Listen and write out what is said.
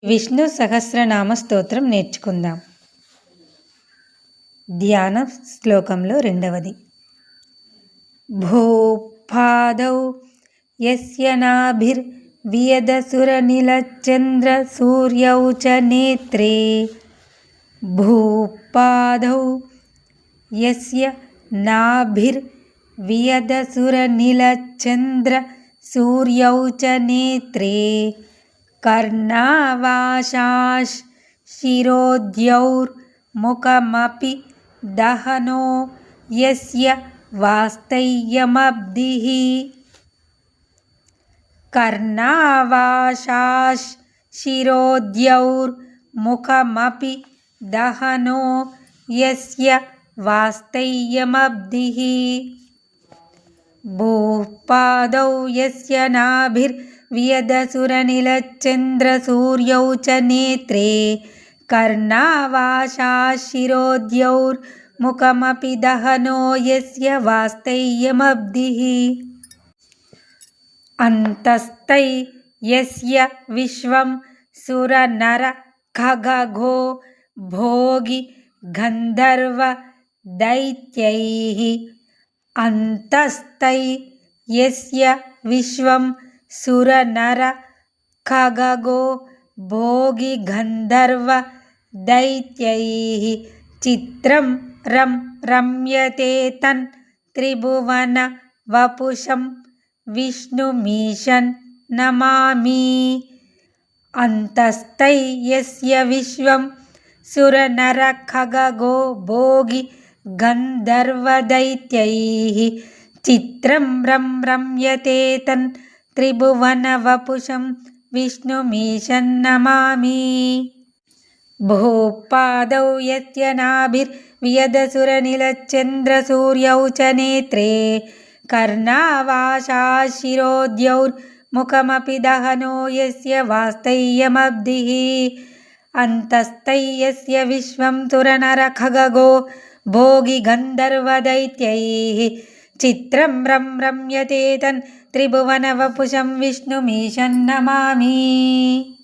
విష్ణు సహస్రనామ స్తోత్రం నేర్చుకుందాం. ధ్యాన శ్లోకంలో రెండవది. భూపాదౌ యస్య నాభిర్వియదసురనిలచంద్రసూర్యౌ చ నేత్రే. భూపాదౌ యస్య నాభిర్వియదసురనిలచంద్రసూర్యౌ చ నేత్రే. కర్ణావాశాశ్ శిరోద్యౌర్ముఖమపి దహనో యస్య వాస్తయ్యమబ్ధిః. కర్ణావాశాశ్ శిరోద్యౌర్ముఖమపి దహనో యస్య వాస్తయ్యమబ్ధిః. భూపాదౌ యస్య నాభిర్వియదసురనిలచంద్రసూర్యౌ చ నేత్రే. కర్ణావాశాశ్ శిరోద్యౌర్ముఖమపి దహనో యస్య వాస్తయ్యమబ్ధిః. అంతస్తై యస్య విశ్వం సురనర ఖగో భోగి గంధర్వ దైత్యైః. అంతస్తై యస్య విశ్వం సురనర ఖగో భోగి గంధర్వ దైత్యైః. చిత్రం రమ్యతే తన్ త్రిభువన వపుషం విష్ణుమీశం నమామి. అంతస్తై యస్య విశ్వం సురనర ఖగో భోగి గంధర్వ దైత్యైః. చిత్రం రమ్యతే తన్ త్రిభువన వపుషం విష్ణుమీశం నమామి. భూపాదౌ యస్య నాభిర్వియదసురనిలచంద్రసూర్యౌ చ నేత్రే. కర్ణావాశాశ్ శిరోద్యౌర్ముఖమపి దహనో యస్య వాస్తయ్యమబ్ధిః. అంతస్తై యస్య విశ్వం సురనర ఖగో భోగి గంధర్వ దైత్యైః. చిత్రం రమ్యతే తన్ త్రిభువన వపుషం విష్ణుమీశం నమామి.